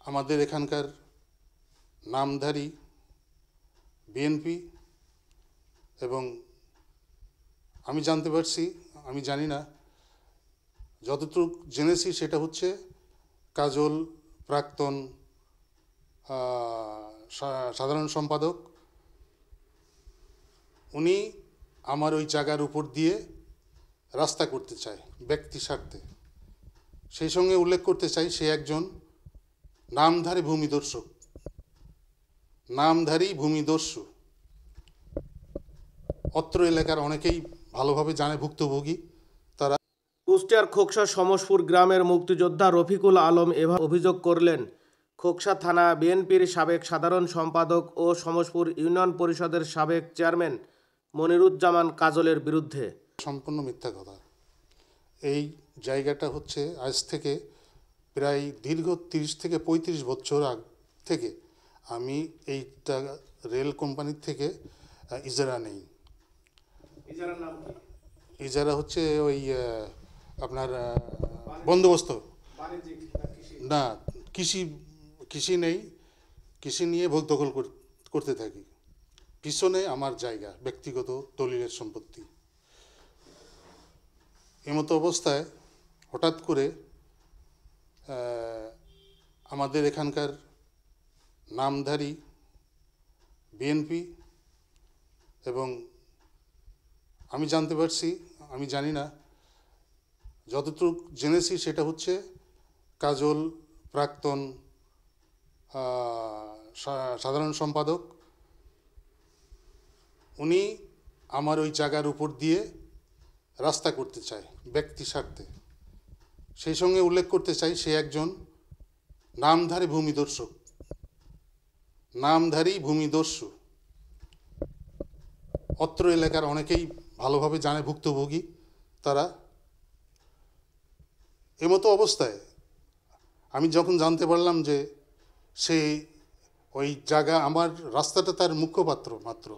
আমাদের এখানকার নামধারী বিএনপি এবং আমি জানতে পারছি, আমি জানি না, যতটুকু জেনেছি সেটা হচ্ছে কাজল প্রাক্তন সাধারণ সম্পাদক, উনি আমার ওই জায়গার উপর দিয়ে রাস্তা করতে চায় ব্যক্তি স্বার্থে। সেই সঙ্গে উল্লেখ করতে চাই সে একজন নামধারী ভূমিদস্যু, অত্র এলাকার অনেকেই ভালোভাবে জানে, ভুক্তভোগী তারা। কুষ্টিয়ার খোকসা সমসপুর গ্রামের মুক্তিযোদ্ধা রফিকুল আলম এভাবে অভিযোগ করলেন খোকসা থানা বিএনপির সাবেক সাধারণ সম্পাদক ও সমসপুর ইউনিয়ন পরিষদের সাবেক চেয়ারম্যান মনিরুজ্জামান কাজলের বিরুদ্ধে। সম্পূর্ণ মিথ্যা কথা। এই জায়গাটা হচ্ছে আজ থেকে প্রায় দীর্ঘ 30 থেকে 35 বছর আগ থেকে আমি এইটা রেল কোম্পানির থেকে ইজারা নেই। ইজারা হচ্ছে ওই আপনার বন্দোবস্ত না, কৃষি নেই, কৃষি নিয়ে ভোগ দখল করতে থাকি। পিছনে আমার জায়গা, ব্যক্তিগত দলিলের সম্পত্তি। এমতো অবস্থায় হঠাৎ করে আমাদের এখানকার নামধারী বিএনপি এবং আমি জানতে পারছি, আমি জানি না, যতটুকু জেনেছি সেটা হচ্ছে কাজল প্রাক্তন সাধারণ সম্পাদক, উনি আমার ওই জায়গার উপর দিয়ে রাস্তা করতে চায় ব্যক্তি স্বার্থে। সেই সঙ্গে উল্লেখ করতে চাই সে একজন নামধারী ভূমিদস্যু, অত্র এলাকার অনেকেই ভালোভাবে জানে, ভুক্তভোগী তারা। এমতো অবস্থায় আমি যখন জানতে পারলাম যে সে ওই জায়গা, আমার রাস্তাটা তার মুখপাত্র মাত্র,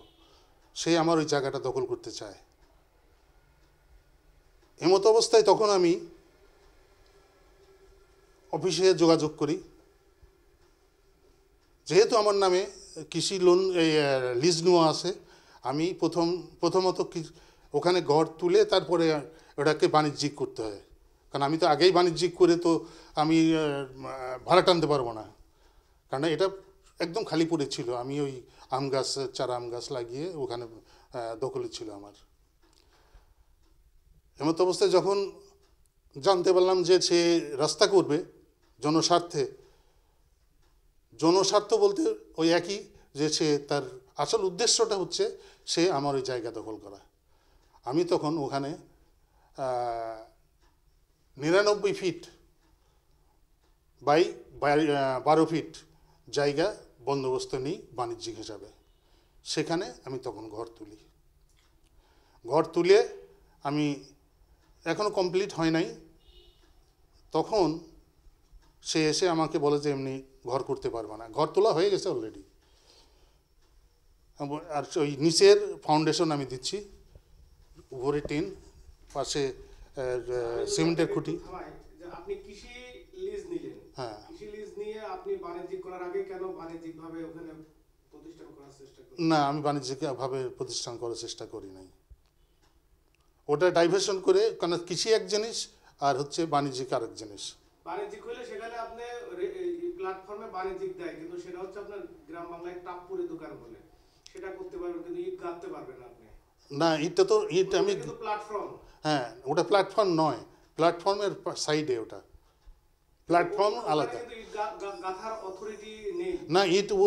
সে আমার ওই জায়গাটা দখল করতে চায়, এমতো অবস্থায় তখন আমি অফিসে যোগাযোগ করি। যেহেতু আমার নামে কৃষি লোন লিজ নেওয়া আছে, আমি প্রথমত ওখানে ঘর তুলে তারপরে ওটাকে বাণিজ্যিক করতে হয়, কারণ আমি তো আগেই বাণিজ্যিক করে তো আমি ভাড়া টানতে পারবো না, কারণ এটা একদম খালি পড়েছিল। আমি ওই চারা আম গাছ লাগিয়ে ওখানে দখলে ছিল আমার। এমত অবস্থায় যখন জানতে পারলাম যে সে রাস্তা করবে জনস্বার্থ বলতে ওই একই, যে সে তার আসল উদ্দেশ্যটা হচ্ছে সে আমার ওই জায়গা দখল করা। আমি তখন ওখানে 99 ফিট বাই 12 ফিট জায়গা বন্দোবস্ত নিই বাণিজ্যিক হিসাবে। সেখানে আমি তখন ঘর তুলে আমি এখনও কমপ্লিট হয় নাই, তখন সে এসে আমাকে বলে যে এমনি ঘর করতে পারবে না। ঘর তোলা হয়ে গেছে অলরেডি, আর ওই নিচের ফাউন্ডেশন আমি দিচ্ছি, উপরে টিন, পাশে সিমেন্টের খুঁটি। আপনি কৃষি লিজ নিলেন, হ্যাঁ, কৃষি লিজ নিয়ে আপনি বাণিজ্যিক করার আগে কেন বাণিজ্যিকভাবে ওখানে প্রতিষ্ঠান করার চেষ্টা করলেন? না, আমি বাণিজ্যিকভাবে প্রতিষ্ঠান করার চেষ্টা করি নাই। ওটা ডাইভার্সন করে, কারণ কৃষি এক জিনিস আর হচ্ছে বাণিজ্যিক আরেক জিনিস। বাণিজ্যিক হলে সেখানে আপনি প্ল্যাটফর্মে বাণিজ্যিক দেয়, কিন্তু সেটা হচ্ছে আপনার গ্রাম বাংলায় টাপপুরে দোকান বলে, সেটা করতে পারবেন, কিন্তু ইট গাঁথতে পারবেন না আপনি। না, ইটটা তো আমি প্ল্যাটফর্ম, হ্যাঁ, ওটা প্ল্যাটফর্ম নয়, প্ল্যাটফর্মের সাইডে ওটা প্ল্যাটফর্ম আলাদা। না,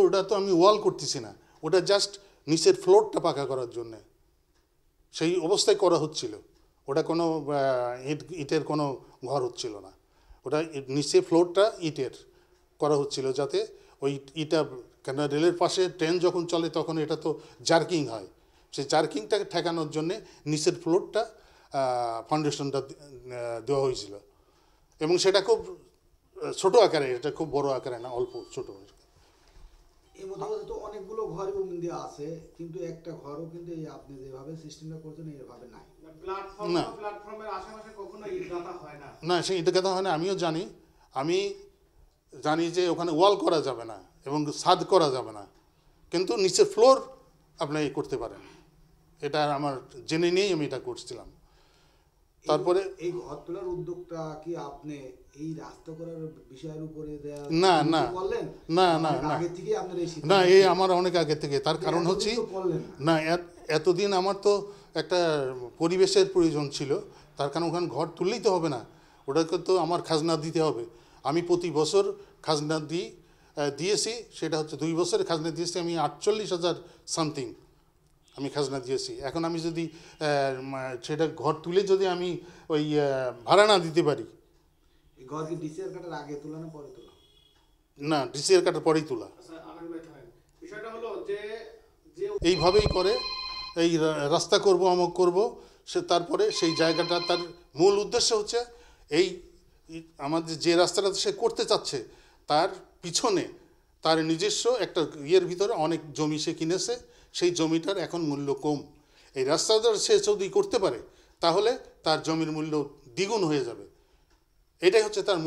ওটা তো আমি ওয়াল করতেছি না, ওটা জাস্ট নিচের ফ্লোরটা পাকা করার জন্যে সেই অবস্থায় করা হচ্ছিল। ওটা কোনো ইটের কোনো ঘর হচ্ছিল না, ওটা নিচে ফ্লোরটা ইটের করা হচ্ছিল, যাতে ওই ইটা, কেন রেলের পাশে ট্রেন যখন চলে তখন এটা তো জার্কিং হয়, সেই জার্কিংটাকে ঠেকানোর জন্যে নিচের ফ্লোরটা ফাউন্ডেশনটা দেওয়া হয়েছিল। এবং সেটা খুব ছোট আকারে, এটা খুব বড় আকারে না, অল্প ছোট। এর মধ্যে তো অনেকগুলো ঘর দেওয়া আছে, কিন্তু একটা ঘরও কিন্তু আপনি যেভাবে সিস্টেমটা করছেন এভাবে নাই। প্ল্যাটফর্মের আশেপাশে কখনো ইট গাঁথা হয় না। না, সেই ইট গাঁথা হয় না, আমিও জানি। আমি জানি যে ওখানে ওয়াল করা যাবে না এবং ছাদ করা যাবে না, কিন্তু নিচে ফ্লোর আপনি করতে পারেন। এটা আমার জেনে নিয়েই আমি এটা করছিলাম। তারপরে এই ঘর তোলার উদ্যোগটা কি আপনি এই রাস্তা করার বিষয়ের উপরে না না বললেন? না না না আগে থেকে আপনার এই না, এই আমার অনেক আগে থেকে। তার কারণ হচ্ছে না, এতদিন আমার তো একটা পরিবেশের প্রয়োজন ছিল। তার কারণ ওখানে ঘর তুললেই তো হবে না, ওটাকে তো আমার খাজনা দিতে হবে। আমি প্রতি বছর খাজনা দিয়েছি, সেটা হচ্ছে 2 বছরের খাজনা দিয়েছি আমি 48,000 সামথিং আমি খাজনা দিয়েছি। এখন আমি যদি সেটা ঘর তুলে যদি আমি ওই ভাড়া না দিতে পারি, এই ঘর কি ডিসিআর কাটার আগে তোলা না পরে তোলা? না, ডিসিআর কাটার পরেই তোলা। বিষয়টা হলো যে এইভাবেই করে এই রাস্তা করব আমক করব, সে তারপরে সেই জায়গাটা তার মূল উদ্দেশ্য হচ্ছে এই আমাদের যে রাস্তাটা সে করতে চাচ্ছে তার পিছনে তার নিজস্ব একটা ইয়ের ভিতরে অনেক জমি সে কিনেছে, সেই জমিটার এখন মূল্য কম। এই রাস্তাটা সে যদি করতে পারে তাহলে তার জমির মূল্য দ্বিগুণ হয়ে যাবে। এটাই হচ্ছে তার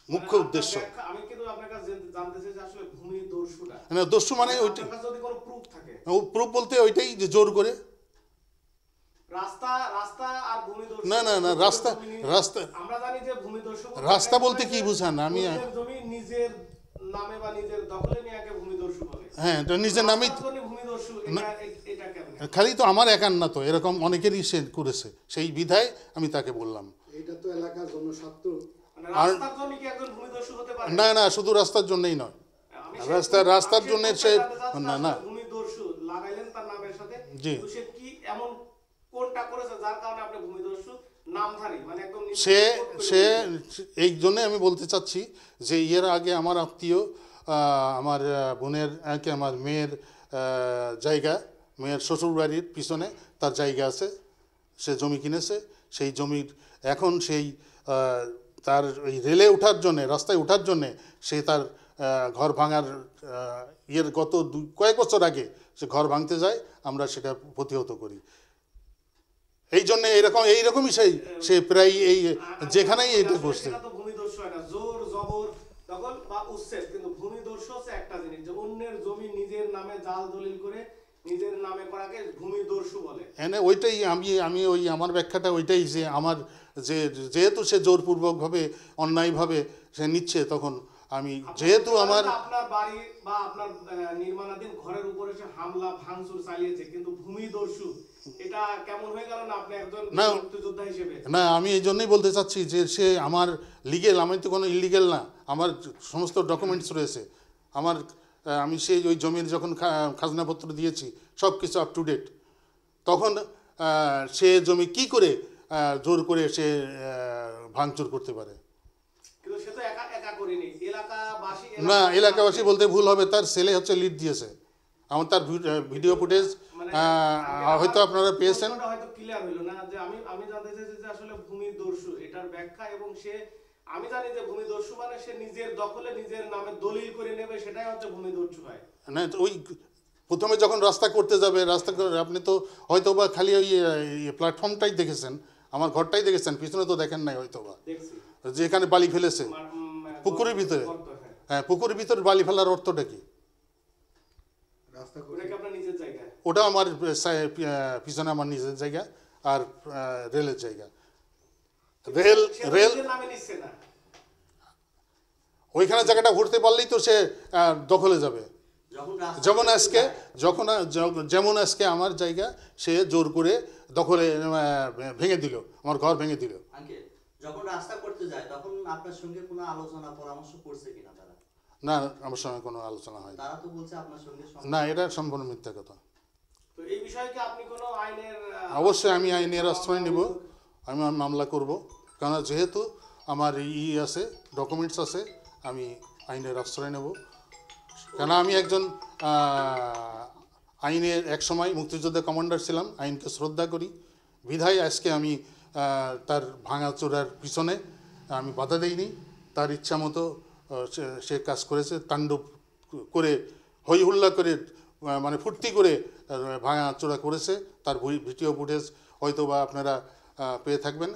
মুখ্য উদ্দেশ্য। আমি কিন্তু আপনার কাছে জানতে চাই যে আসলে ভূমি দস্যুটা মানে দস্যু মানে ওইটাই, আপনার কাছে যদি কোনো প্রুফ থাকে, প্রুফ বলতে ওইটাই যে জোর করে রাস্তা আর ভূমি দস্যু। না না না, রাস্তা আমরা জানি যে ভূমি দস্যু রাস্তা বলতে কি বুঝান? আমি জমি নিজের নামে বা নিজের দখলে নিয়ে ভূমি দস্যু বলে। হ্যাঁ, এটা নিজের নামে ভূমি দস্যু, এটা কেমন? খালি তো আমার একার না, তো এরকম অনেকেরই সে করেছে, সেই বিধায় আমি তাকে বললাম। এটা তো এলাকার জনস্বার্থ। মানে রাস্তার জন্য কি একজন ভূমি দস্যু হতে পারে? না না, শুধু রাস্তার জন্যই নয়, রাস্তার জন্য সে না না ভূমি দস্যু লাগাইলেন তার নামের সাথে, জি, সে কি এমন কোনটা করেছে যার কারণে আপনি ভূমি দস্যু নামধারী, মানে একদম সে এই জন্যে আমি বলতে চাচ্ছি যে এর আগে আমার আত্মীয় আমার বোনের আমার মেয়ের জায়গা, মেয়ের শ্বশুরবাড়ির পিছনে তার জায়গা আছে, সে জমি কিনেছে। সেই জমির এখন সেই তার ওই রেলে ওঠার জন্যে, রাস্তায় ওঠার জন্যে সে তার ঘর ভাঙার গত কয়েক বছর আগে সে ঘর ভাঙতে যায়, আমরা সেটা প্রতিহত করি। এই জন্য এইরকমই সে প্রায় এই যেখানেই এটা করছে। ভূমি দস্যু হয় না, জোর জবর দখল বা উচ্ছেদ, কিন্তু ভূমি দস্যু হচ্ছে একটা জিনিস যে অন্যের জমি নিজের নামে জাল দলিল করে নিজের নামে করাকে ভূমি দস্যু বলে। হ্যাঁ, ওইটাই আমি ওই আমার ব্যাখ্যাটা ওইটাই যে আমার যেহেতু সে জোরপূর্বকভাবে অন্যায়ভাবে সে নিচ্ছে, তখন আমি যেহেতু আমার আপনার বাড়ি বা আপনার নির্মাণাধীন ঘরের উপরে সে হামলা ভাঙচুর চালিয়েছে, কিন্তু ভূমি দস্যু এটা কেমন হয়ে গেল না আপনি একজন মুক্তিযোদ্ধা হিসেবে? না, আমি এই জন্যই বলতে চাচ্ছি যে সে আমার লিগেল, আমি তো কোনো ইলিগেল না, আমার সমস্ত ডকুমেন্টস রয়েছে আমার। আমি সেই ওই জমির যখন খাজনাপত্র দিয়েছি সব কিছু আপ টু ডেট, তখন সে জমি কি করে জোর করে সে ভাঙচুর করতে পারে? কিন্তু সে তো একা করেনি, এলাকাবাসী। না, এলাকাবাসী বলতে ভুল হবে, তার ছেলে হচ্ছে লিড দিয়েছে। আমার তার ভিডিও ফুটেজ হয়তো আপনারা পেয়েছেন। হয়তো ক্লিয়ার হইল না যে আমি জানতে চাইছি যে আসলে ভূমি দস্যু এটার ব্যাখ্যা, এবং সে আমি জানি যে ভূমি দস্যু মানে সে নিজের দখলে নিজের নামে দলিল করে নেবে, সেটাই হচ্ছে ভূমি দস্যু হয় না। ওই প্রথমে যখন রাস্তা করতে যাবে, রাস্তা করে আপনি তো হয়তো বা খালি ওই প্ল্যাটফর্মটাই দেখেছেন, আমার ঘরটাই দেখেছেন, পিছনে তো দেখেন নাই হয়তো বা, যে এখানে বালি ফেলেছে পুকুরের ভিতরে। হ্যাঁ, পুকুরের ভিতরে বালি ফেলার অর্থটা কি? ওটা আমার পিছনে আমার নিজের জায়গা আর রেলের জায়গা। রেল ওইখানে জায়গাটা ভরতে পারলেই তো সে দখলে যাবে। যেমন আজকে আমার জায়গা সে জোর করে দখলে ভেঙে দিল, আমার ঘর ভেঙে দিল। যখন রাস্তা করতে যায় তখন আপনার সঙ্গে কোনো আলোচনা পরামর্শ করছে কিনা তারা? না, আমার সঙ্গে কোনো আলোচনা হয়নি। তারা তো বলছে আপনার সঙ্গে। না, এটা সম্পূর্ণ মিথ্যা কথা। তো এই বিষয়ে কি আপনি কোনো আইনের? অবশ্যই আমি আইনের আশ্রয় নেব, আমি মামলা করব, কারণ যেহেতু আমার আছে, ডকুমেন্টস আছে, আমি আইনের আশ্রয় নেব। কেন আমি একজন আইনের একসময় মুক্তিযোদ্ধা কমান্ডার ছিলাম, আইনকে শ্রদ্ধা করি বিধায় আজকে আমি তার ভাঙাচোরার পিছনে আমি বাধা দেইনি। তার ইচ্ছা মতো সে কাজ করেছে, তাণ্ডব করে হই হুল্লা করে মানে ফুর্তি করে ভাঙাচোরা করেছে। তার ভিডিও ফুটেজ হয়তো বা আপনারা পেয়ে থাকবেন,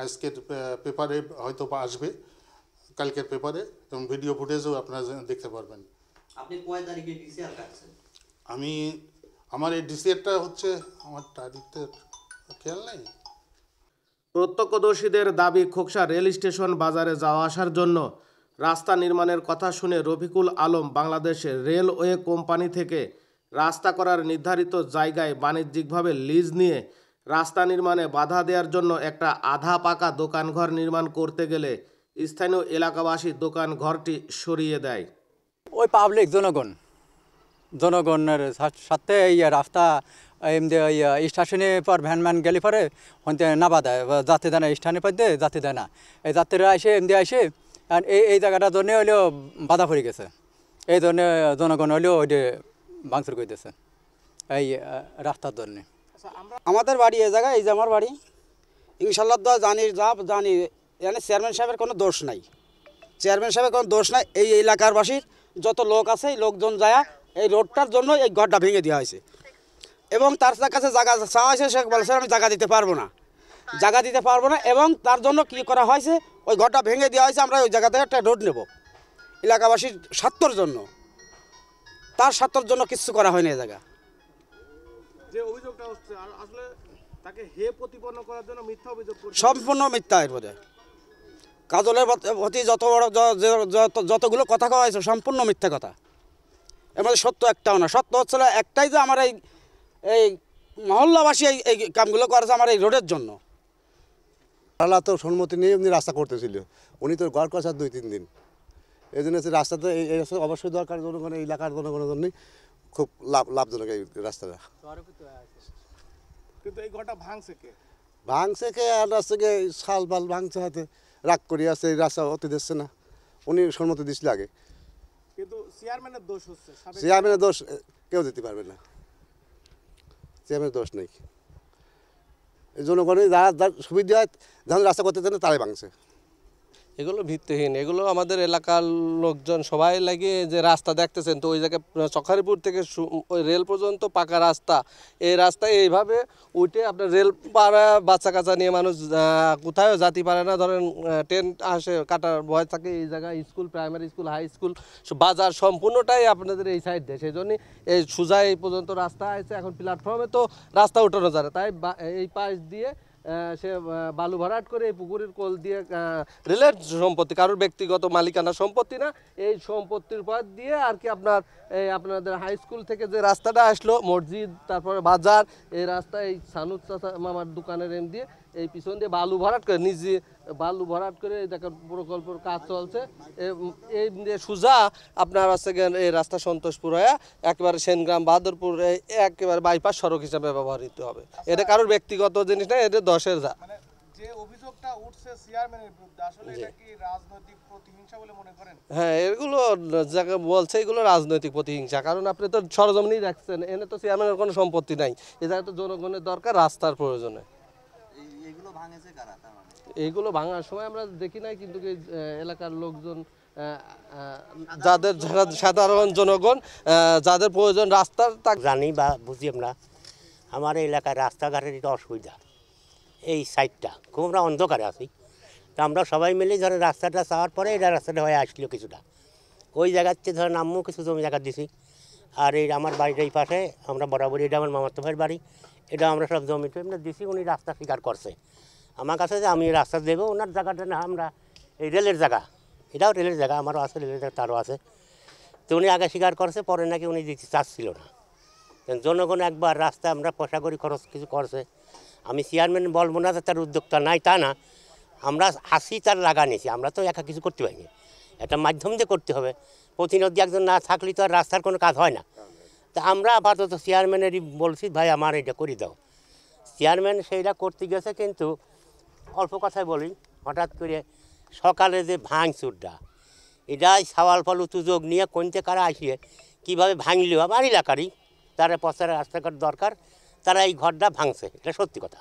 আজকের পেপারে হয়তো বা আসবে। কালকের পেপারে, এবং ভিডিও ফুটেজও আপনারা দেখতে পারবেন। আপনি কয় তারিখে ডিসিআর কাটছেন? আমি আমার এই ডিসিআরটা হচ্ছে আমার তারিখটা খেয়াল নেই। প্রত্যক্ষদর্শীদের দাবি, খোকসা রেল স্টেশন বাজারে যাওয়া আসার জন্য রাস্তা নির্মাণের কথা শুনে রফিকুল আলম বাংলাদেশের রেলওয়ে কোম্পানি থেকে রাস্তা করার নির্ধারিত জায়গায় বাণিজ্যিকভাবে লিজ নিয়ে রাস্তা নির্মাণে বাধা দেওয়ার জন্য একটা আধা পাকা দোকানঘর নির্মাণ করতে গেলে স্থানীয় এলাকাবাসী দোকানঘরটি সরিয়ে দেয়। ওই পাবলিক জনগণের সাথে এই রাস্তা এমনি ওই স্টেশনে পর ভ্যানম্যান গেলে পরে হতে নাবা দেয়, যাত্রী দেয় না, স্টেশনে পর দিয়ে যাত্রী দেয় না। এই যাত্রীরা এসে এমনি আসে, আর এই জায়গাটার জন্যে হলেও বাধা পড়ে গেছে। এই জন্যে জনগণ হলেও ওইটা ভাঙচুর করে দিয়েছে এই রাস্তার জন্যে। আমাদের বাড়ি এই জায়গায়, এই যে আমার বাড়ি, ইনশাল্লাহ তো জানি এখানে চেয়ারম্যান সাহেবের কোনো দোষ নাই, চেয়ারম্যান সাহেবের কোনো দোষ নাই। এই এলাকারবাসীর যত লোক আছে এই লোকজন যায় এই রোডটার জন্য এই ঘরটা ভেঙে দেওয়া হয়েছে, এবং তার কাছে জায়গা চাওয়া হয়েছে, সে বলছে আমি জায়গা দিতে পারবো না, এবং তার জন্য কি করা হয়েছে, ওই ঘরটা ভেঙে দেওয়া হয়েছে। আমরা ওই জায়গা থেকে একটা রোড নেব এলাকাবাসীর স্বার্থর জন্য, তার স্বার্থর জন্য কিছু করা হয়নি। এই জায়গা যে অভিযোগটা হচ্ছে আসলে তাকে হে প্রতিপন্ন করার জন্য মিথ্যা অভিযোগ করছে, সম্পূর্ণ মিথ্যা। এরপরে কাজলের প্রতি যত বড় যতগুলো কথা কওয়া হয়েছে সম্পূর্ণ মিথ্যা কথা, এর মধ্যে সত্য একটাও না। সত্য হচ্ছিল একটাই যে আমার এই মহল্লাবাসী এই কামগুলো করেছে আমার এই রোডের জন্য। আল্লাহ তো সম্মতি নিয়ে এমনি রাস্তা করতেছিল, উনি তো গড় কষার 2-3 দিন। এই জন্য রাস্তা তো এই অবশ্যই দরকার, জনগণের এলাকার জনগণের জন্যই খুব লাভজনক এই রাস্তাটা। কিন্তু এই ঘরটা ভাঙছে কে? আর রাস্তাকে শাল পাল ভাঙছে, হাতে রাগ করি আছে, এই রাস্তা হতে দিচ্ছে না। উনি সম্মতি দিছিল আগে, কিন্তু চেয়ারম্যানের দোষ হচ্ছে, চেয়ারম্যানের দোষ কেউ দিতে পারবে না, চেয়ারম্যানের দোষ নেই। এই জনগণের যারা সুবিধা হয় যখন রাস্তা করতে চান তারাই ভাঙছে। এগুলো ভিত্তিহীন, এগুলো আমাদের এলাকার লোকজন সবাই লাগিয়ে যে রাস্তা দেখতেছেন, তো ওই জায়গায় চখারিপুর থেকে ওই রেল পর্যন্ত পাকা রাস্তা, এই রাস্তায় এইভাবে উঠে আপনার রেল পাড়া বাচ্চা কাচ্চা নিয়ে মানুষ কোথাও যেতে পারে না। ধরেন ট্রেন আসে কাটার ভয় থাকে, এই জায়গায় school, primary school, high school, বাজার সম্পূর্ণটাই আপনাদের এই সাইড দেয়। সেই জন্যই এই সোজা এই পর্যন্ত রাস্তা আছে। এখন প্ল্যাটফর্মে তো রাস্তা উঠানো যায় না, তাই এই পাশ দিয়ে সে বালু ভরাট করে এই পুকুরের কোল দিয়ে রেলের সম্পত্তি, কারোর ব্যক্তিগত মালিকানা সম্পত্তি না, এই সম্পত্তির পথ দিয়ে আর কি আপনাদের হাই স্কুল থেকে যে রাস্তাটা আসলো, মসজিদ, তারপরে বাজার, এই রাস্তা এই সানুদ চাচা মামার দোকানের এম দিয়ে এই পিছন দিয়ে বালু ভরাট করে, নিজে বালু ভরাট করে দেখেন প্রকল্পের কাজ চলছে। এই সোজা আপনার হচ্ছে এই রাস্তা সন্তোষপুর হয়ে একেবারে সেনগ্রাম বাহাদুরপুর একেবারে বাইপাস সড়ক হিসাবে ব্যবহৃত হবে। এটা কারোর ব্যক্তিগত জিনিস না, এটা 10-এর যা। যে অভিযোগটা উঠছে চেয়ারম্যানের বিরুদ্ধে, আসলে এটা কি রাজনৈতিক প্রতিহিংসা বলে মনে করেন? হ্যাঁ, এগুলো যাকে বলছে এগুলো রাজনৈতিক প্রতিহিংসা, কারণ আপনি তো সরজমিনেই দেখছেন, এনে তো চেয়ারম্যানের কোনো সম্পত্তি নাই। এ জায়গায় তো জনগণের দরকার রাস্তার প্রয়োজনে। এইগুলো ভাঙার সময় আমরা দেখি নাই, কিন্তু এলাকার লোকজন, যাদের সাধারণ জনগণ যাদের প্রয়োজন রাস্তার, তা জানি বা বুঝি আমরা। আমার এলাকার রাস্তাঘাটের এটা অসুবিধা, এই সাইডটা খুব আমরা অন্ধকারে আছি। তো আমরা সবাই মিলে ধরেন রাস্তাটা চাওয়ার পরে এটা রাস্তাটা হয়ে আসলো কিছুটা, ওই জায়গাতে ধরেন আম্মু কিছু জমি জায়গা দিছি। আর এই আমার বাড়ির এই পাশে আমরা বরাবরই, এটা আমার মামাতো ভাইয়ের বাড়ি, এটা আমরা সব জমি টমি দিছি। উনি রাস্তা স্বীকার করছে আমার কাছে যে আমি রাস্তা দেবো। ওনার জায়গাটা না আমরা এই রেলের জায়গা, এটাও রেলের জায়গা, আমারও আছে রেলের জায়গা, তারও আছে। তো উনি আগে স্বীকার করছে, পরে নাকি উনি দিতে চাচ্ছিল না। জনগণ একবার রাস্তা আমরা পয়সা করি খরচ কিছু করছে। আমি চেয়ারম্যান বলবো না তার উদ্যোক্তা নাই তা না, আমরা আসি তার লাগা নিয়েছি, আমরা তো একা কিছু করতে পারিনি, একটা মাধ্যম দিয়ে করতে হবে। প্রতিনিধি একজন না থাকলে তো আর রাস্তার কোনো কাজ হয় না। তা আমরা আপাতত চেয়ারম্যানেরই বলছি, ভাই আমার এটা করে দাও। চেয়ারম্যান সেইটা করতে গেছে, কিন্তু অল্প কথায় বলি, হঠাৎ করে সকালে যে ভাঙচুরটা, এটাই সওয়াল ফল উতুযোগ নিয়ে কোনতে কারা আসিয়ে কীভাবে ভাঙলেও আমার এলাকারই তারা পচার রাস্তাঘাট দরকার, তারা এই ঘরটা ভাঙছে, এটা সত্যি কথা।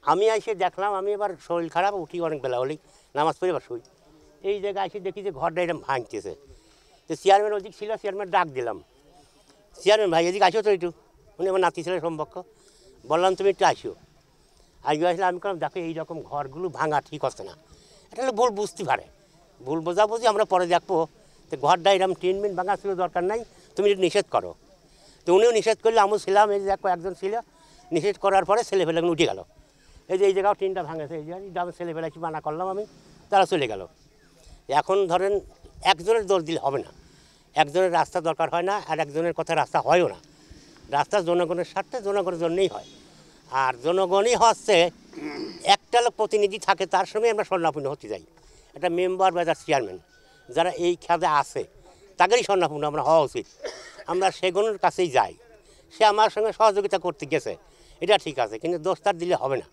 আমি এসে দেখলাম, আমি এবার শরীর খারাপ, উঠি অনেক বেলা হলেই নামাজ পড়ে এবার শুই, এই জায়গায় এসে দেখি যে ঘরটা এরকম ভাঙতেছে। তো চেয়ারম্যান ওদিক ছিল, চেয়ারম্যান ডাক দিলাম, চেয়ারম্যান ভাই এদিকে আসো তো একটু। উনি আমার নাতি ছেলের সম্পর্ক, বললাম তুমি একটু আসো। আগে আসলে আমি করলাম, দেখো এইরকম ঘরগুলো ভাঙা ঠিক হচ্ছে না, এটা হলে ভুল বুঝতে পারে, ভুল বোঝাবুঝি আমরা পরে দেখবো। তো ঘরটা এরকম টিন মিন ভাঙা ছিল, দরকার নাই, তুমি যদি নিষেধ করো। তো উনিও নিষেধ করলে, আমিও ছিলাম, এই যে একজন ছিল, নিষেধ করার পরে ছেলেপেলেগুলো উঠে গেল। এই যে এই জায়গাও টিনটা ভাঙেছে, এই যে আমি ছেলেপেলে কি মানা করলাম আমি, তারা চলে গেল। এখন ধরেন একজনের দোষ দিলে হবে না, একজনের রাস্তা দরকার হয় না, আর একজনের কথা রাস্তা হয়ও না। রাস্তা জনগণের স্বার্থে, জনগণের জন্যই হয়। আর জনগণই হচ্ছে, একটা লোক প্রতিনিধি থাকে, তার সঙ্গে আমরা স্বর্ণাপন্ন হতে যাই। একটা মেম্বার বা তার চেয়ারম্যান যারা এই খেলাতে আছে, তাদেরই স্বর্ণাপন্ন আমরা হওয়া উচিত। আমরা সেগুলোর কাছেই যাই। সে আমার সঙ্গে সহযোগিতা করতে গেছে, এটা ঠিক আছে, কিন্তু দোষ তার দিলে হবে না।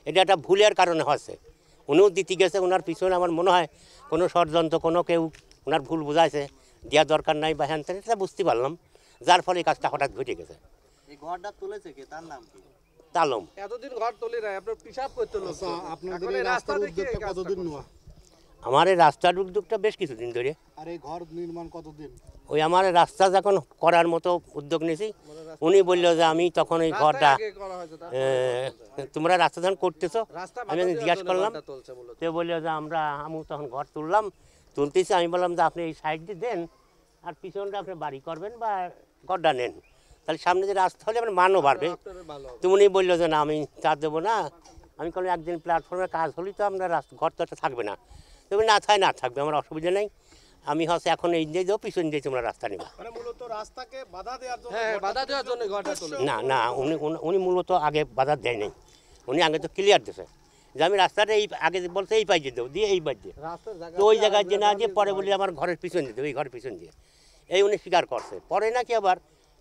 এটা একটা ভুলের কারণে হয়েছে, উনিও দিতে গেছে, ওনার পিছনে আমার মনে হয় কোনো ষড়যন্ত্র, কোনো কেউ ওনার ভুল বোঝাইছে, দেওয়ার দরকার নাই বা হ্যান ত্যান, এটা বুঝতে পারলাম, যার ফলে এই কাজটা হঠাৎ ঘটে গেছে। এই ঘরটা তুলেছে কে, তার নাম কি? তালম। এতদিন ঘর তুলে নাই, আপনার পিসাব করতে লোক। আপনাদের এই রাস্তার উদ্যোগটা কতদিন নেওয়া? আমার এই রাস্তার উদ্যোগটা বেশ কিছুদিন ধরে। আর এই ঘর নির্মাণ কতদিন? ওই আমার এই রাস্তা যখন করার মতো উদ্যোগ নিয়েছি, উনি বললো যে আমি তখন এই ঘরটা, তোমরা রাস্তা যখন করতেছো, আমি জিজ্ঞাসা করলাম, তো বললো যে আমি তখন ঘর তুললাম, তুলতেছি। আমি বললাম যে আপনি এই সাইড দিয়ে দেন, আর পিছনটা আপনি বাড়ি করবেন বা ঘরটা নেন, তাহলে সামনে যে রাস্তা হলে আপনার মানও বাড়বে। তো উনি বললো যে না, আমি তা দেবো না। আমি কোনো একদিন প্ল্যাটফর্মের কাজ হলেই তো আপনার ঘর তো একটা থাকবে না। তবে না থাকবে, আমার অসুবিধা নেই। আমি হচ্ছে এখন এই দিয়ে যাও, পিছন দিয়ে তোমরা রাস্তা নেবা। মূলত রাস্তাকে বাধা দেওয়ার জন্য, বাধা দেওয়ার জন্য ঘরটা তুলে। না, উনি মূলত আগে বাধা দেয় নাই, উনি আগে তো ক্লিয়ার দিয়েছে যে আমি রাস্তাটা এই আগে বলতে এই পাই দেবো, দিয়ে এই বাদ দিয়ে, তো ওই জায়গায় যে না দিয়ে পরে বলি আমার ঘরের পিছন দিয়ে দেবো, এই ঘরের পিছন দিয়ে, এই উনি স্বীকার করছে। পরে নাকি আবার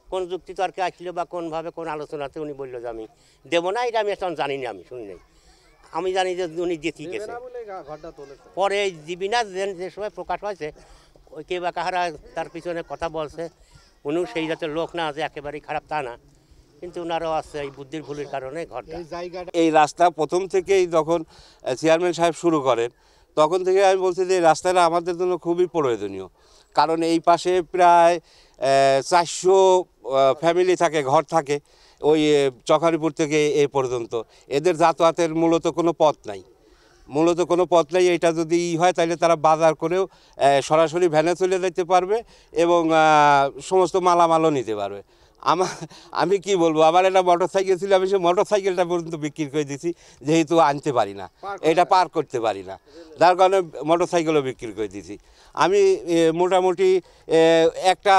কোন যুক্তি তর্কে আসলো বা কোনভাবে কোন আলোচনাতে উনি বললো যে আমি দেবো না, এটা আমি এখন জানি না, আমি শুনি নাই। আমি জানি যে উনি দিয়ে ঠিক আছে, পরে দিবি না যে সময় প্রকাশ হয়েছে, ওই কে বা কাহারা তার পিছনে কথা বলছে, উনিও সেই জাতের লোক না যে একেবারেই খারাপ তা না, কিন্তু ওনারও আছে এই বুদ্ধির ভুলের কারণে ঘরটা। এই রাস্তা প্রথম থেকেই যখন চেয়ারম্যান সাহেব শুরু করেন, তখন থেকে আমি বলছি যে এই রাস্তাটা আমাদের জন্য খুবই প্রয়োজনীয়। কারণ এই পাশে প্রায় 400 ফ্যামিলি থাকে, ঘর থাকে, ওই চকারিপুর থেকে এ পর্যন্ত। এদের যাতায়াতের মূলত কোনো পথ নাই, এটা যদি হয় তাহলে তারা বাজার করেও সরাসরি ভ্যানে চলে যেতে পারবে এবং সমস্ত মালামালও নিতে পারবে। আমি কি বলবো, আমার একটা মোটর সাইকেল ছিল, আমি সেই মোটর সাইকেলটা পর্যন্ত বিক্রি করে দিয়েছি, যেহেতু আনতে পারি না, এটা পার করতে পারি না, যার কারণে মোটর সাইকেলও বিক্রি করে দিয়েছি। আমি মোটামুটি একটা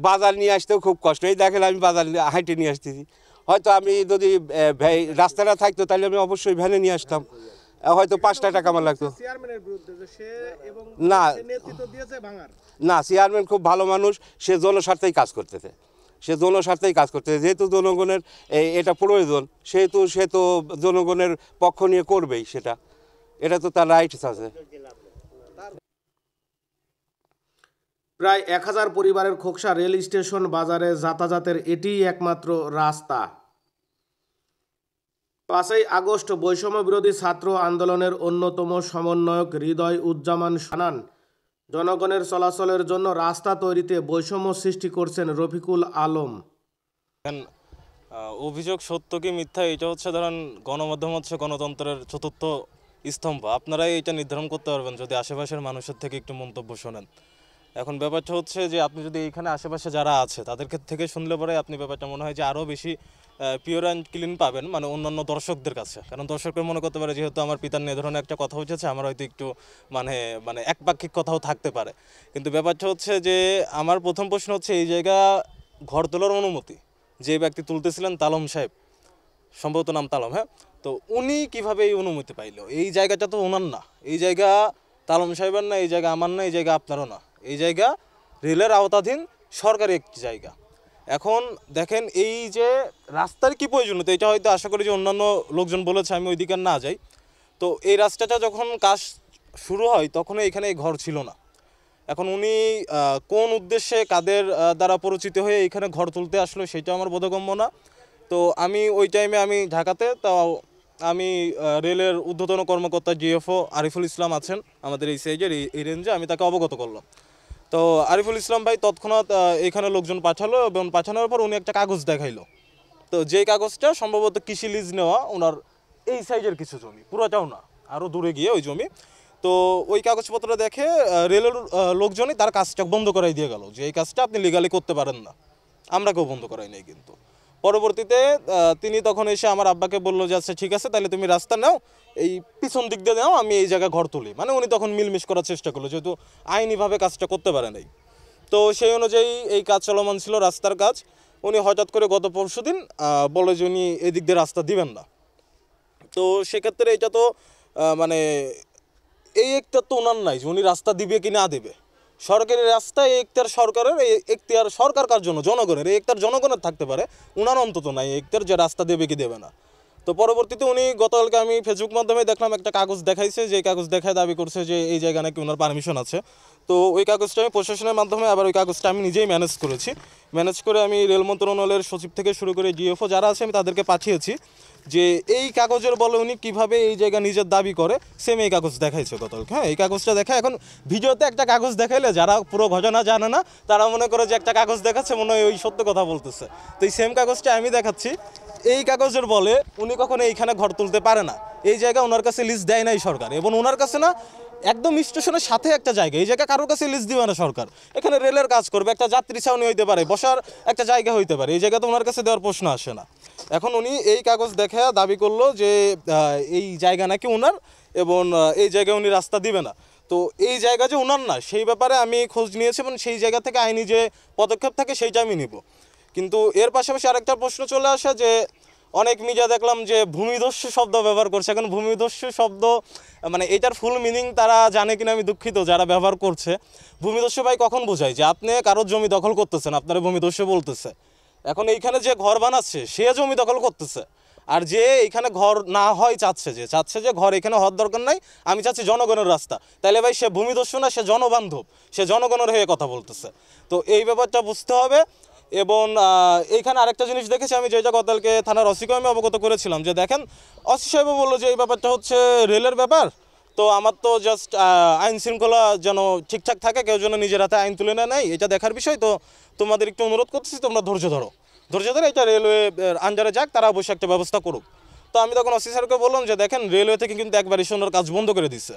বাজার নিয়ে আসতেও খুব কষ্ট। এই দেখেন আমি বাজার হাইটে নিয়ে আসতেছি, হয়তো আমি যদি রাস্তাটা থাকতো তাহলে আমি অবশ্যই ভ্যানে নিয়ে আসতাম, হয়তো 5 টাকা আমার লাগতো। না, চেয়ারম্যান খুব ভালো মানুষ, সে জনস্বার্থেই কাজ করতেছে, যেহেতু জনগণের এটা প্রয়োজন, সেহেতু সে তো জনগণের পক্ষ নিয়ে করবেই, এটা তো তার রাইটস আছে। প্রায় 1000 পরিবারের খোকসা রেল স্টেশন বাজারে যাতায়াতের এটিই একমাত্র রাস্তা। 5ই আগস্ট বৈষম্য বিরোধী ছাত্র আন্দোলনের অন্যতম সমন্বয়ক হৃদয় উজ্জামান জানান, জনগণের চলাচলের জন্য রাস্তা তৈরিতে বৈষম্য সৃষ্টি করছেন রফিকুল আলম। অভিযোগ সত্য কি মিথ্যা, এটা হচ্ছে ধরেন গণমাধ্যম হচ্ছে গণতন্ত্রের চতুর্থ স্তম্ভ, আপনারাই এটা নির্ধারণ করতে পারবেন যদি আশেপাশের মানুষের থেকে একটু মন্তব্য শোনেন। এখন ব্যাপারটা হচ্ছে যে আপনি যদি এইখানে আশেপাশে যারা আছে তাদের থেকে শুনলে পরে আপনি ব্যাপারটা মনে হয় যে আরও বেশি পিওর অ্যান্ড ক্লিন পাবেন, মানে অন্যান্য দর্শকদের কাছে। কারণ দর্শকের মনে করতে পারে যেহেতু আমার পিতার নিয়ে ধরনের একটা কথা উঠেছে, আমার হয়তো একটু মানে একপাক্ষিক কথাও থাকতে পারে। কিন্তু ব্যাপারটা হচ্ছে যে আমার প্রথম প্রশ্ন হচ্ছে এই জায়গা ঘর তোলার অনুমতি যে ব্যক্তি তুলতেছিলেন তালম সাহেব, সম্ভবত নাম তালম, হ্যাঁ, তো উনি কিভাবে এই অনুমতি পাইল? এই জায়গাটা তো ওনার না, এই জায়গা তালম সাহেবের না, এই জায়গা আমার না, এই জায়গা আপনারও না, এই জায়গা রেলের আওতাধীন সরকারি একটি জায়গা। এখন দেখেন এই যে রাস্তার কি প্রয়োজনীয়তা, এটা হয়তো আশা করি যে অন্যান্য লোকজন বলেছে, আমি ওই দিকে না যাই। তো এই রাস্তাটা যখন কাজ শুরু হয় তখন এখানে এই ঘর ছিল না। এখন উনি কোন উদ্দেশ্যে কাদের দ্বারা পরিচিত হয়ে এখানে ঘর তুলতে আসলো সেটা আমার বোধগম্য না। তো আমি ওই টাইমে আমি ঢাকাতে, তাও আমি রেলের ঊর্ধ্বতন কর্মকর্তা জিএফও আরিফুল ইসলাম আছেন আমাদের এই সাইজের এই রেঞ্জে, আমি তাকে অবগত করলাম। তো আরিফুল ইসলাম ভাই তৎক্ষণাৎ এখানে লোকজন পাঠালো এবং পাঠানোর পর উনি একটা কাগজ দেখাইলো। তো যেই কাগজটা সম্ভবত কৃষি লিজ নেওয়া ওনার এই সাইজের কিছু জমি, পুরোটাও না, আরও দূরে গিয়ে ওই জমি। তো তো ওই কাগজপত্র দেখে রেলের লোকজনই তার কাজটা বন্ধ করাই দিয়ে গেল যে এই কাজটা আপনি লিগালি করতে পারেন না। আমরা কেউ বন্ধ করাই নাই। কিন্তু পরবর্তীতে তিনি তখন এসে আমার আব্বাকে বললো যে আচ্ছা ঠিক আছে তাহলে তুমি রাস্তা নাও, এই পিছন দিক দিয়ে নাও, আমি এই জায়গায় ঘর তুলি। মানে উনি তখন মিলমিশ করার চেষ্টা করলো, যেহেতু আইনিভাবে কাজটা করতে পারে নাই। তো সেই অনুযায়ী এই কাজ চলমান ছিল, রাস্তার কাজ। উনি হঠাৎ করে গত পরশুদিন বলে যে উনি এদিক দিয়ে রাস্তা দিবেন না। তো সেক্ষেত্রে এটা তো মানে এই এখতিয়ার তো ওনার নাই যে উনি রাস্তা দিবে কি না দেবে। সরকারি রাস্তা এই এখতিয়ার সরকারের, এই এখতিয়ার সরকার কার জন্য? জনগণের। এই এখতিয়ার জনগণের থাকতে পারে, উনার অন্তত নাই এই এখতিয়ার যে রাস্তা দেবে কি দেবে না। তো পরবর্তীতে উনি গতকালকে আমি ফেসবুক মাধ্যমে দেখলাম একটা কাগজ দেখাইছে, যে কাগজ দেখায় দাবি করছে যে এই জায়গা নাকি ওনার পারমিশন আছে। তো ওই কাগজটা আমি প্রশাসনের মাধ্যমে, আবার ওই কাগজটা আমি নিজেই ম্যানেজ করেছি। ম্যানেজ করে আমি রেল মন্ত্রণালয়ের সচিব থেকে শুরু করে ডিএফও যারা আছে আমি তাদেরকে পাঠিয়েছি যে এই কাগজের বলে উনি কীভাবে এই জায়গা নিজের দাবি করে, সেম এই কাগজ দেখাইছে গতকালকে। হ্যাঁ, এই কাগজটা দেখায়। এখন ভিডিওতে একটা কাগজ দেখাইলে যারা পুরো ঘটনা জানে না তারা মনে করে যে একটা কাগজ দেখাচ্ছে, মনে হয় ওই সত্য কথা বলতেছে। তো এই সেম কাগজটা আমি দেখাচ্ছি। এই কাগজের বলে উনি কখনো এইখানে ঘর তুলতে পারে না। এই জায়গা ওনার কাছে লিজ দেয় নাই সরকার, এবং ওনার কাছে না একদম স্টেশনের সাথে একটা জায়গা, এই জায়গা কারোর কাছে লিজ দিবে না সরকার। এখানে রেলের কাজ করবে, একটা যাত্রী ছাউনি হইতে পারে, বসার একটা জায়গা হইতে পারে, এই জায়গা তো ওনার কাছে দেওয়ার প্রশ্ন আসে না। এখন উনি এই কাগজ দেখে দাবি করলো যে এই জায়গা নাকি ওনার, এবং এই জায়গায় উনি রাস্তা দিবে না। তো এই জায়গা যে ওনার না সেই ব্যাপারে আমি খোঁজ নিয়েছি, এবং সেই জায়গা থেকে আইনি যে পদক্ষেপ থাকে সেইটা আমি নিব। কিন্তু এর পাশাপাশি আরেকটা প্রশ্ন চলে আসে যে অনেক মিডিয়া দেখলাম যে ভূমিদস্যু শব্দ ব্যবহার করছে। এখন ভূমিদস্যু শব্দ মানে এটার ফুল মিনিং তারা জানে কিনা আমি দুঃখিত যারা ব্যবহার করছে। ভূমিদস্যু ভাই কখন বোঝায় যে আপনি কারোর জমি দখল করতেছেন, আপনারা ভূমিদস্যু বলতেছে। এখন এইখানে যে ঘর বানাচ্ছে সে জমি দখল করতেছে, আর যে এইখানে ঘর না হয় চাচ্ছে যে ঘর এখানে হওয়ার দরকার নাই, আমি চাচ্ছি জনগণের রাস্তা, তাহলে ভাই সে ভূমিদস্যু না, সে জনবান্ধব, সে জনগণের হয়ে কথা বলতেছে। তো এই ব্যাপারটা বুঝতে হবে। এবং এইখানে আরেকটা জিনিস দেখেছি আমি, যেটা গতকালকে থানার ওসিকে আমি অবগত করেছিলাম, যে দেখেন ওসি সাহেবও বললো যে এই ব্যাপারটা হচ্ছে রেলের ব্যাপার, তো আমার তো জাস্ট আইন শৃঙ্খলা যেন ঠিকঠাক থাকে, কেউ যেন নিজের হাতে আইন তুলে নেয়, এটা দেখার বিষয়। তো তোমাদের একটু অনুরোধ করতেছি তোমরা ধৈর্য ধরে এটা রেলওয়ে আন্ডারে যাক, তারা অবশ্যই একটা ব্যবস্থা করুক। তো আমি তখন ওসি স্যারকে বললাম যে দেখেন রেলওয়ে থেকে কিন্তু একবার এসে ওনার কাজ বন্ধ করে দিচ্ছে।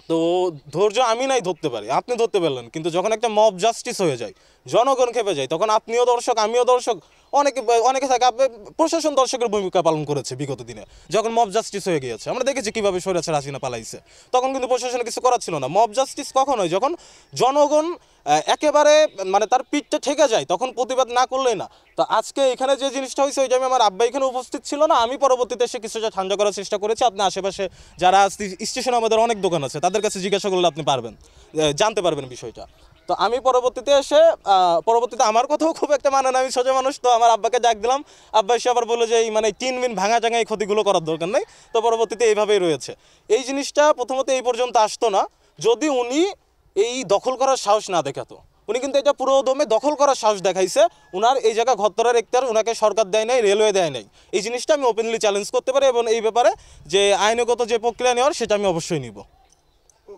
তো ধৈর্য আমি নাই ধরতে পারি, আপনি ধরতে পারলেন, কিন্তু যখন একটা মব জাস্টিস হয়ে যায়, জনগণ খেপে যায়, তখন আপনিও দর্শক আমিও দর্শক, অনেকে থাকে। প্রশাসন দর্শকের ভূমিকা পালন করেছে বিগত দিনে, যখন মব জাস্টিস হয়ে গিয়েছে আমরা দেখেছি কীভাবে স্বৈরাচার হাসিনা পালাইছে, তখন কিন্তু প্রশাসনে কিছু করার ছিল না। মব জাস্টিস কখন হয়? যখন জনগণ একেবারে মানে তার পিঠটা ঠেকে যায়, তখন প্রতিবাদ না করলেই না। তো আজকে এখানে যে জিনিসটা হয়েছে, ওই টাইমে আমার আব্বা এখানে উপস্থিত ছিল না, আমি পরবর্তীতে এসে কিছুটা ঠান্ডা করার চেষ্টা করেছি। আপনি আশেপাশে যারা স্টেশনে আমাদের অনেক দোকান আছে তাদের কাছে জিজ্ঞাসা করলে আপনি পারবেন, জানতে পারবেন বিষয়টা। তো আমি পরবর্তীতে আমার কথাও খুব একটা মানে না, আমি সোজা মানুষ, তো আমার আব্বাকে ডাক দিলাম। আব্বা এসে আবার বলে যে এই মানে টিন মিন ভাঙা টাঙা এই ক্ষতিগুলো করার দরকার নেই। তো পরবর্তীতে এইভাবেই রয়েছে। এই জিনিসটা প্রথমত এই পর্যন্ত আসতো না যদি উনি এই দখল করার সাহস না দেখাতো। উনি কিন্তু এটা পুরো দমে দখল করার সাহস দেখাইছে। উনার এই জায়গা ঘর তোলার এখতিয়ার উনাকে সরকার দেয় নাই, রেলওয়ে দেয় নাই। এই জিনিসটা আমি ওপেনলি চ্যালেঞ্জ করতে পারি, এবং এই ব্যাপারে যে আইনগত যে প্রক্রিয়া নেওয়ার সেটা আমি অবশ্যই নিব।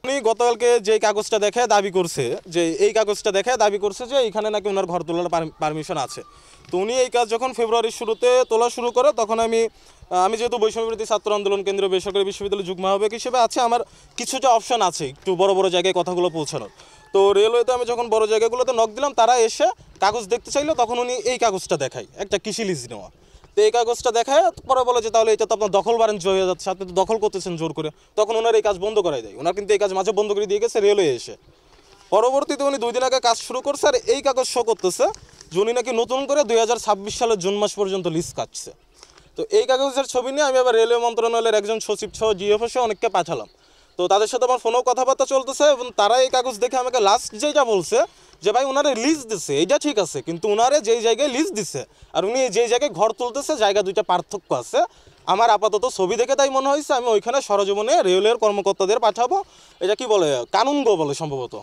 উনি গতকালকে যে কাগজটা দেখে দাবি করছে যে যে এইখানে নাকি ওনার ঘর তোলার পারমিশন আছে। তো উনি এই কাজ যখন ফেব্রুয়ারির শুরুতে তোলা শুরু করে, তখন আমি যেহেতু বৈষম্যবিরোধী ছাত্র আন্দোলন কেন্দ্রীয় বেসরকারি বিশ্ববিদ্যালয় যুগ্ম আহ্বায়ক হিসেবে আছে, আমার কিছুটা অপশন আছে একটু বড় বড় জায়গায় কথাগুলো পৌঁছানোর। তো রেলওয়েতে আমি যখন বড় জায়গাগুলোতে নক দিলাম, তারা এসে কাগজ দেখতে চাইলো, তখন উনি এই কাগজটা দেখায়, একটা কৃষি লিজ নেওয়া। তো এই কাগজটা দেখায় পরে বলে যে তাহলে এটা তো আপনার দখল বাণিজ্য হয়ে যাচ্ছে, আপনি তো দখল করতেছেন জোর করে। তখন ওনার এই কাজ বন্ধ করাই দেয়। ওনার কিন্তু এই কাজ মাঝে বন্ধ করে দিয়ে গেছে রেলওয়ে এসে। পরবর্তীতে উনি 2 দিন আগে কাজ শুরু করছে, আর এই কাগজ শো করতেছে যে উনি নাকি নতুন করে 2026 সালের জুন মাস পর্যন্ত লিজ কাটছে। তো এই কাগজের ছবি নিয়ে আমি আবার রেলওয়ে মন্ত্রণালয়ের একজন সচিব সহ জিএফও সহ অনেককে পাঠালাম। তো তাদের সাথে আমার ফোনেও কথাবার্তা চলতেছে, এবং তারা এই কাগজ দেখে আমাকে লাস্ট যেটা বলছে যে ভাই উনারে লিজ দিছে, এটা ঠিক আছে, কিন্তু উনারে যেই জায়গায় লিজ দিছে আর উনি যেই জায়গায় ঘর তুলতেছে জায়গা দুইটা পার্থক্য আছে। আমার আপাতত ছবি দেখে তাই মনে হয়েছে আমি ওইখানে সরজমিনে রেলওয়ের কর্মকর্তাদের পাঠাবো, এটা কি বলে কানুনগো বলে সম্ভবত।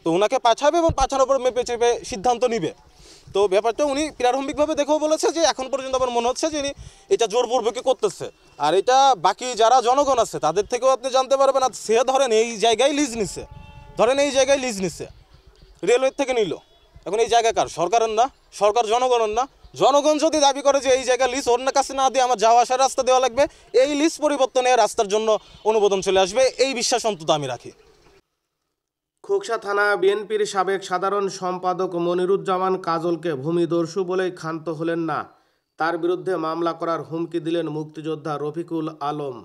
তো ওনাকে পাঠাবে এবং পাঠানোর পর মেপে চেপে সিদ্ধান্ত নিবে। তো ব্যাপারটা উনি প্রারম্ভিকভাবে দেখেও বলেছে যে এখন পর্যন্ত আমার মনে হচ্ছে যে এটা জোরপূর্বকই করতেছে, আর এটা বাকি যারা জনগণ আছে তাদের থেকেও আপনি জানতে পারবেন। আর সে ধরেন এই জায়গায় লিজ নিছে, রেলওয়ের থেকে নিল, এখন এই জায়গা কার? সরকারের না, সরকার জনগণের না। জনগণ যদি দাবি করে যে এই জায়গা লিজ অন্য কাছে না দিয়ে আমার যাওয়া আসার রাস্তা দেওয়া লাগবে, এই লিজ পরিবর্তনে রাস্তার জন্য অনুমোদন চলে আসবে, এই বিশ্বাস অন্তত আমি রাখি। খোকসা থানা বিএনপির সাবেক সাধারণ সম্পাদক মনিরুজ্জামান কাজলকে ভূমিদস্যু বলেই ক্ষান্ত হলেন না, তার বিরুদ্ধে মামলা করার হুমকি দিলেন মুক্তিযোদ্ধা রফিকুল আলম।